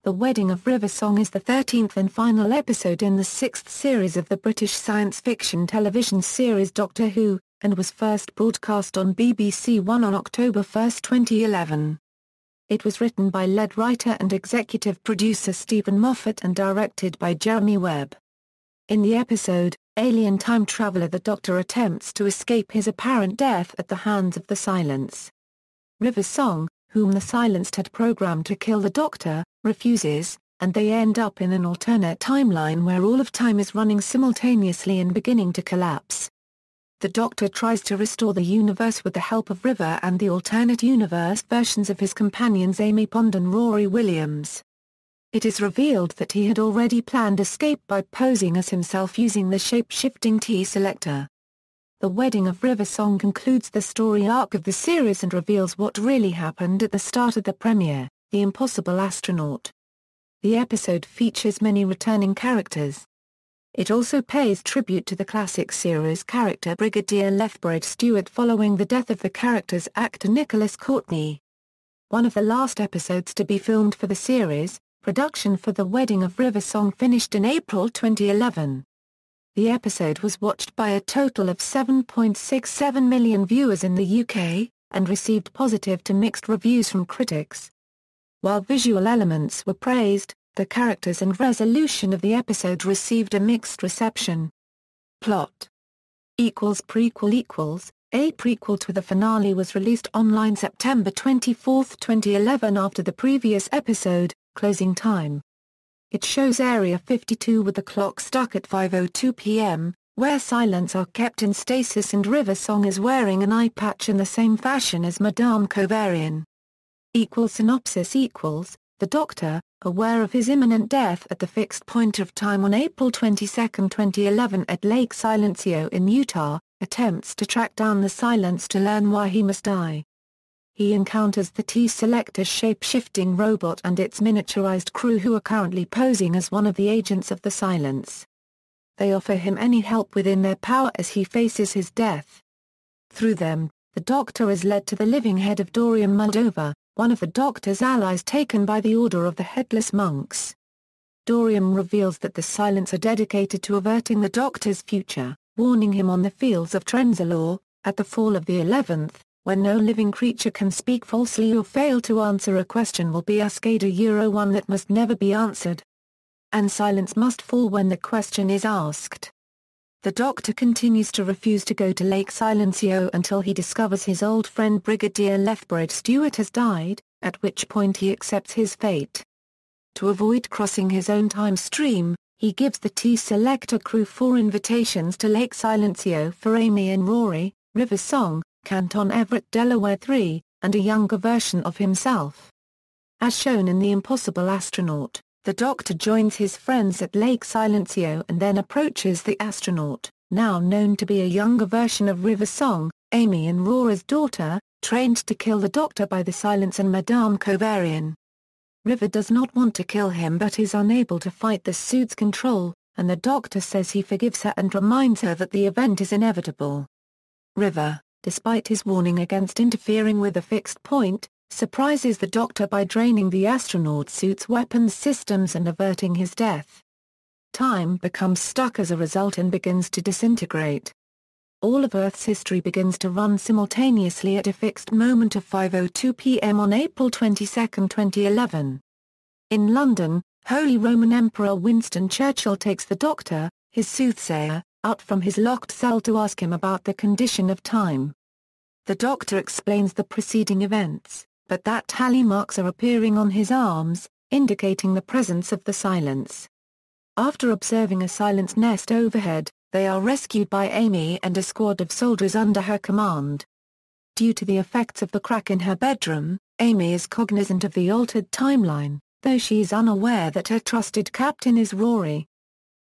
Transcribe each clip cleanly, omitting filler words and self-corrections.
The Wedding of River Song is the 13th and final episode in the 6th series of the British science fiction television series Doctor Who, and was first broadcast on BBC One on October 1, 2011. It was written by lead writer and executive producer Steven Moffat and directed by Jeremy Webb. In the episode, alien time traveler the Doctor attempts to escape his apparent death at the hands of the Silence. River Song, whom the Silenced had programmed to kill the Doctor, refuses, and they end up in an alternate timeline where all of time is running simultaneously and beginning to collapse. The Doctor tries to restore the universe with the help of River and the alternate universe versions of his companions Amy Pond and Rory Williams. It is revealed that he had already planned escape by posing as himself using the shape-shifting Teselecta. The Wedding of River Song concludes the story arc of the series and reveals what really happened at the start of the premiere, The Impossible Astronaut. The episode features many returning characters. It also pays tribute to the classic series character Brigadier Lethbridge Stewart following the death of the character's actor Nicholas Courtney. One of the last episodes to be filmed for the series, production for The Wedding of River Song finished in April 2011. The episode was watched by a total of 7.67 million viewers in the UK, and received positive to mixed reviews from critics. While visual elements were praised, the characters and resolution of the episode received a mixed reception. Plot == A prequel to the finale was released online September 24, 2011 after the previous episode, Closing Time. It shows Area 52 with the clock stuck at 5:02 p.m., where Silence are kept in stasis and River Song is wearing an eye patch in the same fashion as Madame Kovarian. Synopsis The Doctor, aware of his imminent death at the fixed point of time on April 22, 2011 at Lake Silencio in Utah, attempts to track down the Silence to learn why he must die. He encounters the Teselecta shape-shifting robot and its miniaturized crew who are currently posing as one of the agents of the Silence. They offer him any help within their power as he faces his death. Through them, the Doctor is led to the living head of Dorian Moldova, one of the Doctor's allies taken by the Order of the Headless Monks. Dorian reveals that the Silence are dedicated to averting the Doctor's future, warning him on the fields of Trenzalore, at the fall of the 11th, when no living creature can speak falsely or fail to answer a question will be one that must never be answered. And silence must fall when the question is asked. The Doctor continues to refuse to go to Lake Silencio until he discovers his old friend Brigadier Lethbridge Stewart has died, at which point he accepts his fate. To avoid crossing his own time stream, he gives the Teselecta crew 4 invitations to Lake Silencio for Amy and Rory, River Song, Canton Everett Delaware 3, and a younger version of himself. As shown in The Impossible Astronaut, the Doctor joins his friends at Lake Silencio and then approaches the astronaut, now known to be a younger version of River Song, Amy and Rory's daughter, trained to kill the Doctor by the Silence and Madame Kovarian. River does not want to kill him but is unable to fight the suit's control, and the Doctor says he forgives her and reminds her that the event is inevitable. River, despite his warning against interfering with the fixed point, surprises the Doctor by draining the astronaut suit's weapons systems and averting his death. Time becomes stuck as a result and begins to disintegrate. All of Earth's history begins to run simultaneously at a fixed moment of 5:02 p.m. on April 22, 2011. In London, Holy Roman Emperor Winston Churchill takes the Doctor, his soothsayer, out from his locked cell to ask him about the condition of time. The Doctor explains the preceding events, but that tally marks are appearing on his arms, indicating the presence of the Silence. After observing a Silence nest overhead, they are rescued by Amy and a squad of soldiers under her command. Due to the effects of the crack in her bedroom, Amy is cognizant of the altered timeline, though she is unaware that her trusted captain is Rory.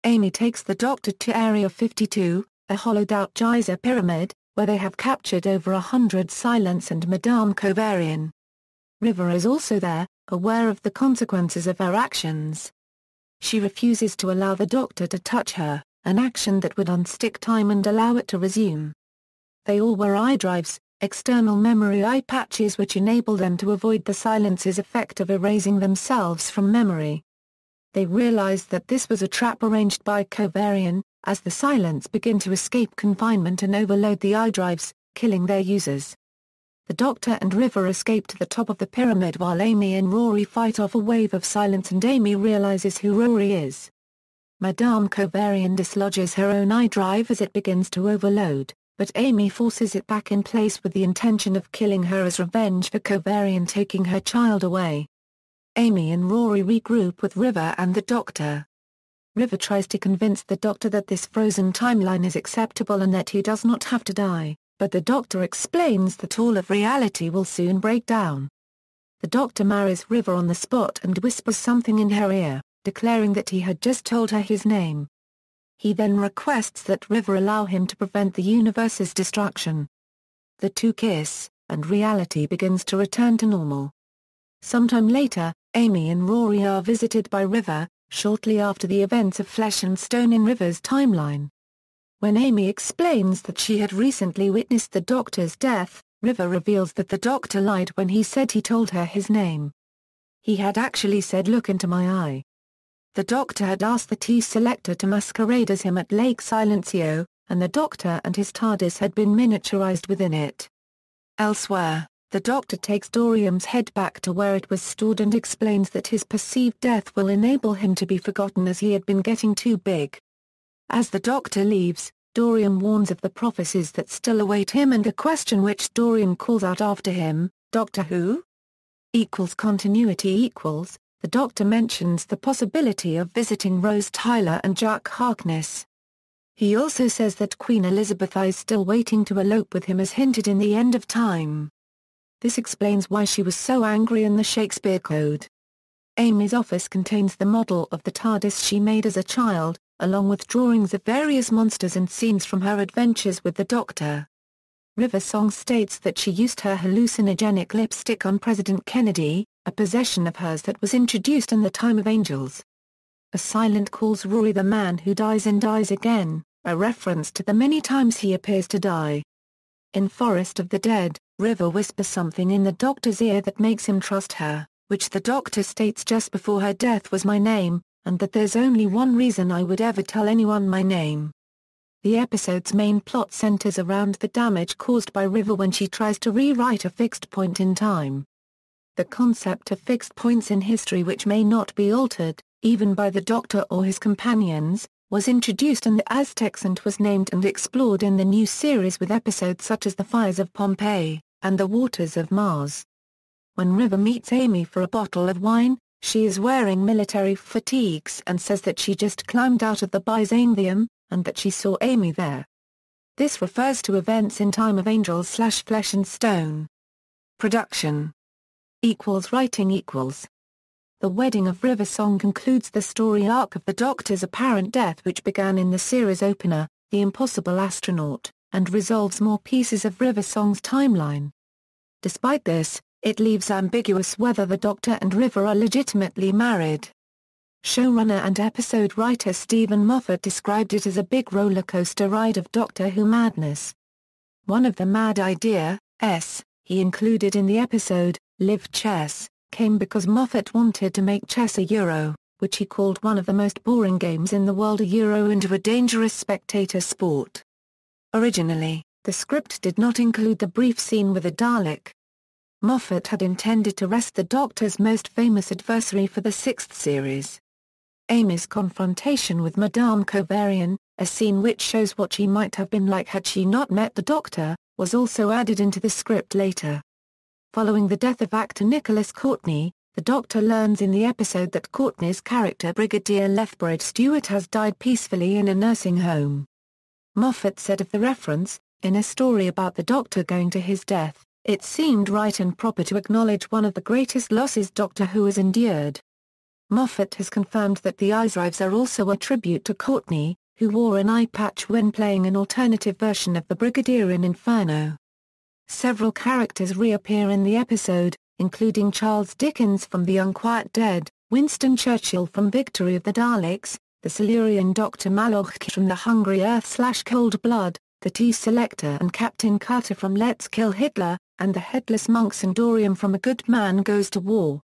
Amy takes the Doctor to Area 52, a hollowed-out geyser pyramid, where they have captured over 100 Silence and Madame Kovarian. River is also there, aware of the consequences of her actions. She refuses to allow the Doctor to touch her, an action that would unstick time and allow it to resume. They all wear eye drives, external memory eye patches which enable them to avoid the silence's effect of erasing themselves from memory. They realized that this was a trap arranged by Kovarian, as the silence begin to escape confinement and overload the eye drives, killing their users. The Doctor and River escape to the top of the pyramid while Amy and Rory fight off a wave of silence and Amy realizes who Rory is. Madame Kovarian dislodges her own eye drive as it begins to overload, but Amy forces it back in place with the intention of killing her as revenge for Kovarian taking her child away. Amy and Rory regroup with River and the Doctor. River tries to convince the Doctor that this frozen timeline is acceptable and that he does not have to die, but the Doctor explains that all of reality will soon break down. The Doctor marries River on the spot and whispers something in her ear, declaring that he had just told her his name. He then requests that River allow him to prevent the universe's destruction. The two kiss, and reality begins to return to normal. Sometime later, Amy and Rory are visited by River, shortly after the events of Flesh and Stone in River's timeline. When Amy explains that she had recently witnessed the Doctor's death, River reveals that the Doctor lied when he said he told her his name. He had actually said "look into my eye." The Doctor had asked the Teselecta to masquerade as him at Lake Silencio, and the Doctor and his TARDIS had been miniaturized within it. Elsewhere, the Doctor takes Dorium's head back to where it was stored and explains that his perceived death will enable him to be forgotten as he had been getting too big. As the Doctor leaves, Dorium warns of the prophecies that still await him and a question which Dorium calls out after him, "Doctor Who?" Continuity equals, the Doctor mentions the possibility of visiting Rose Tyler and Jack Harkness. He also says that Queen Elizabeth is still waiting to elope with him as hinted in The End of Time. This explains why she was so angry in the Shakespeare Code. Amy's office contains the model of the TARDIS she made as a child, along with drawings of various monsters and scenes from her adventures with the Doctor. River Song states that she used her hallucinogenic lipstick on President Kennedy, a possession of hers that was introduced in the Time of Angels. A silent calls Rory the man who dies and dies again, a reference to the many times he appears to die. In Forest of the Dead, River whispers something in the Doctor's ear that makes him trust her, which the Doctor states just before her death was my name, and that there's only one reason I would ever tell anyone my name. The episode's main plot centers around the damage caused by River when she tries to rewrite a fixed point in time. The concept of fixed points in history which may not be altered, even by the Doctor or his companions, was introduced in the Aztecs and was named and explored in the new series with episodes such as The Fires of Pompeii, and The Waters of Mars. When River meets Amy for a bottle of wine, she is wearing military fatigues and says that she just climbed out of the Byzantium, and that she saw Amy there. This refers to events in Time of Angels / Flesh and Stone. Production =writing =. The Wedding of River Song concludes the story arc of the Doctor's apparent death which began in the series opener, The Impossible Astronaut, and resolves more pieces of River Song's timeline. Despite this, it leaves ambiguous whether the Doctor and River are legitimately married. Showrunner and episode writer Steven Moffat described it as a big roller coaster ride of Doctor Who madness. One of the mad ideas he included in the episode, Live Chess, came because Moffat wanted to make chess a Euro, which he called one of the most boring games in the world, a Euro into a dangerous spectator sport. Originally, the script did not include the brief scene with a Dalek. Moffat had intended to rest the Doctor's most famous adversary for the sixth series. Amy's confrontation with Madame Kovarian, a scene which shows what she might have been like had she not met the Doctor, was also added into the script later. Following the death of actor Nicholas Courtney, the Doctor learns in the episode that Courtney's character Brigadier Lethbridge Stewart has died peacefully in a nursing home. Moffat said of the reference, in a story about the Doctor going to his death, it seemed right and proper to acknowledge one of the greatest losses Doctor Who has endured. Moffat has confirmed that the eye drives are also a tribute to Courtney, who wore an eye patch when playing an alternative version of the Brigadier in Inferno. Several characters reappear in the episode, including Charles Dickens from The Unquiet Dead, Winston Churchill from Victory of the Daleks, the Silurian Dr. Malloch from The Hungry Earth / Cold Blood, the Teselecta and Captain Carter from Let's Kill Hitler, and the Headless Monks and Dorian from A Good Man Goes to War.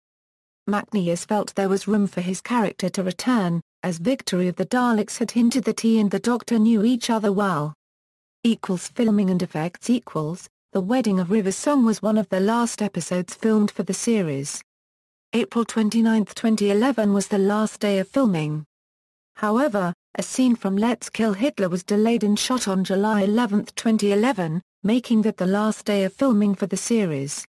McNeice felt there was room for his character to return, as Victory of the Daleks had hinted that he and the Doctor knew each other well. Filming and effects. The Wedding of River Song was one of the last episodes filmed for the series. April 29, 2011 was the last day of filming. However, a scene from Let's Kill Hitler was delayed and shot on July 11, 2011, making that the last day of filming for the series.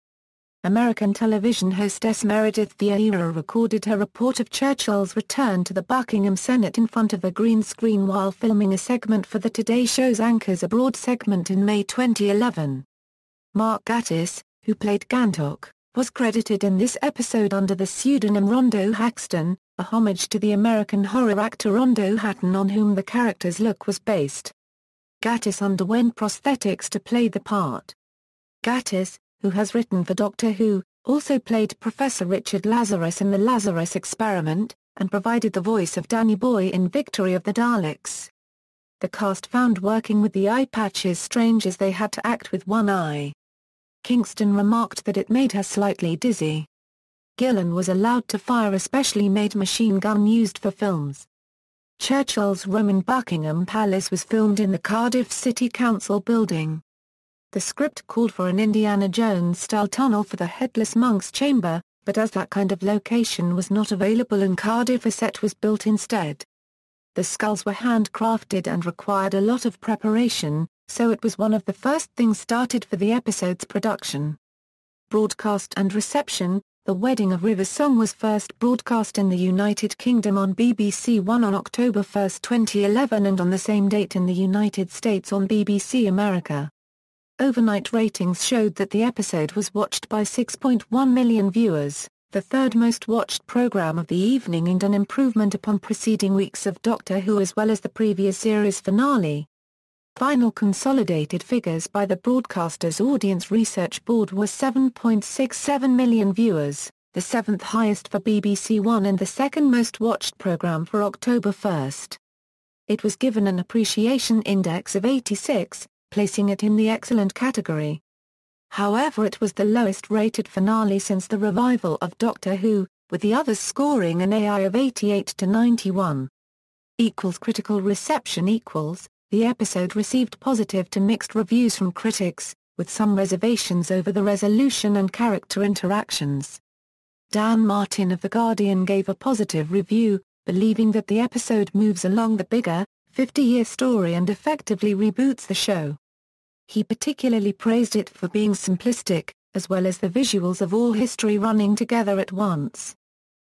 American television hostess Meredith Vieira recorded her report of Churchill's return to the Buckingham Senate in front of a green screen while filming a segment for the Today Show's Anchors Abroad segment in May 2011. Mark Gatiss, who played Gantok, was credited in this episode under the pseudonym Rondo Haxton, a homage to the American horror actor Rondo Hatton on whom the character's look was based. Gatiss underwent prosthetics to play the part. Gatiss, who has written for Doctor Who, also played Professor Richard Lazarus in The Lazarus Experiment, and provided the voice of Danny Boy in Victory of the Daleks. The cast found working with the eye patches strange as they had to act with one eye. Kingston remarked that it made her slightly dizzy. Gillan was allowed to fire a specially made machine gun used for films. Churchill's Roman Buckingham Palace was filmed in the Cardiff City Council building. The script called for an Indiana Jones-style tunnel for the Headless Monk's chamber, but as that kind of location was not available in Cardiff, a set was built instead. The skulls were handcrafted and required a lot of preparation, so it was one of the first things started for the episode's production. Broadcast and reception. The Wedding of River Song was first broadcast in the United Kingdom on BBC One on October 1, 2011, and on the same date in the United States on BBC America. Overnight ratings showed that the episode was watched by 6.1 million viewers, the third most watched programme of the evening and an improvement upon preceding weeks of Doctor Who as well as the previous series finale. Final consolidated figures by the broadcaster's Audience Research Board were 7.67 million viewers, the seventh highest for BBC One and the second most watched programme for October 1. It was given an appreciation index of 86, placing it in the excellent category. However, it was the lowest-rated finale since the revival of Doctor Who, with the others scoring an AI of 88 to 91. Critical reception. The episode received positive to mixed reviews from critics, with some reservations over the resolution and character interactions. Dan Martin of The Guardian gave a positive review, believing that the episode moves along the bigger, 50-year story and effectively reboots the show. He particularly praised it for being simplistic, as well as the visuals of all history running together at once.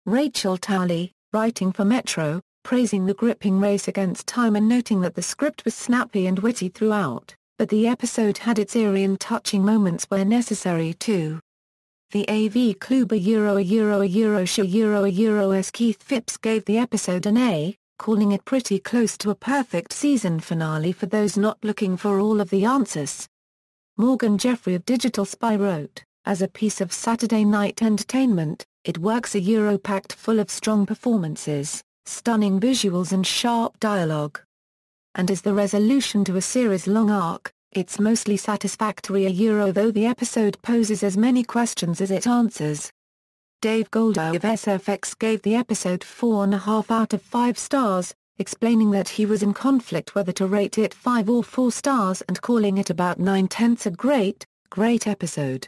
Rachel Towley, writing for Metro, praising the gripping race against time and noting that the script was snappy and witty throughout, but the episode had its eerie and touching moments where necessary too. The AV Club as Keith Phipps gave the episode an A, calling it pretty close to a perfect season finale for those not looking for all of the answers. Morgan Jeffrey of Digital Spy wrote, as a piece of Saturday night entertainment, it works packed full of strong performances, stunning visuals and sharp dialogue. And as the resolution to a series-long arc, it's mostly satisfactory though the episode poses as many questions as it answers. Dave Golder of SFX gave the episode 4.5 out of 5 stars, explaining that he was in conflict whether to rate it 5 or 4 stars and calling it about 9/10 a great episode.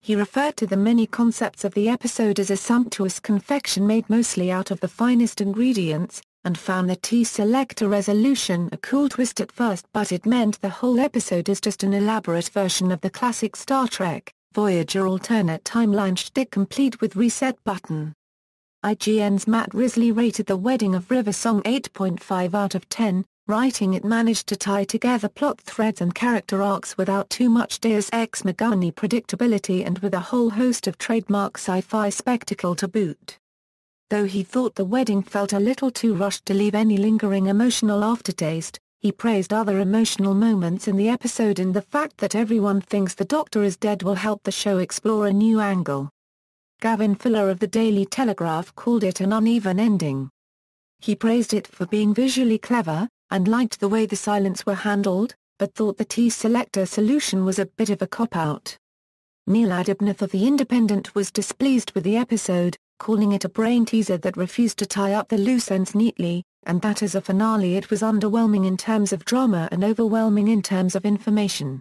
He referred to the many concepts of the episode as a sumptuous confection made mostly out of the finest ingredients, and found the Teselecta resolution a cool twist at first, but it meant the whole episode is just an elaborate version of the classic Star Trek, Voyager alternate timeline shtick complete with reset button. IGN's Matt Risley rated The Wedding of River Song 8.5 out of 10, writing it managed to tie together plot threads and character arcs without too much Deus Ex Machina predictability and with a whole host of trademark sci-fi spectacle to boot. Though he thought the wedding felt a little too rushed to leave any lingering emotional aftertaste, he praised other emotional moments in the episode and the fact that everyone thinks the Doctor is dead will help the show explore a new angle. Gavin Fuller of the Daily Telegraph called it an uneven ending. He praised it for being visually clever, and liked the way the silence were handled, but thought the Teselecta solution was a bit of a cop-out. Neil Adibnath of The Independent was displeased with the episode, calling it a brain-teaser that refused to tie up the loose ends neatly, and that as a finale it was underwhelming in terms of drama and overwhelming in terms of information.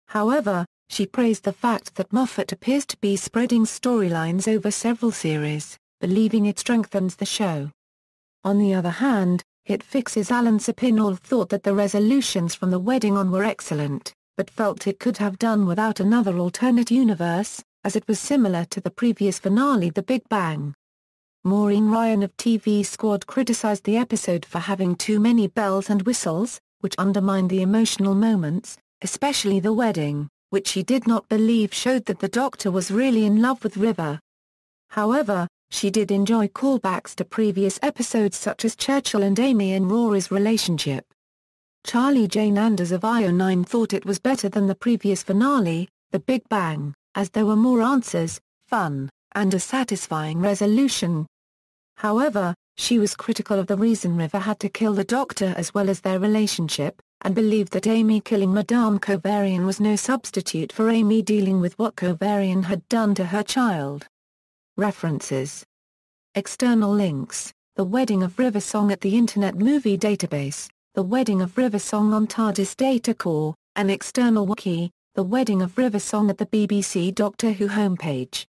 However, she praised the fact that Moffat appears to be spreading storylines over several series, believing it strengthens the show. On the other hand, Hit Fix's Alan Sapinall thought that the resolutions from the wedding on were excellent, but felt it could have done without another alternate universe, as it was similar to the previous finale The Big Bang. Maureen Ryan of TV Squad criticized the episode for having too many bells and whistles, which undermined the emotional moments, especially the wedding, which she did not believe showed that the Doctor was really in love with River. However, she did enjoy callbacks to previous episodes such as Churchill and Amy and Rory's relationship. Charlie Jane Anders of IO9 thought it was better than the previous finale, The Big Bang, as there were more answers, fun, and a satisfying resolution. However, she was critical of the reason River had to kill the Doctor as well as their relationship, and believed that Amy killing Madame Kovarian was no substitute for Amy dealing with what Kovarian had done to her child. References. External links: The Wedding of River Song at the Internet Movie Database, The Wedding of River Song on TARDIS Data Core, an external wiki, The Wedding of River Song at the BBC Doctor Who homepage.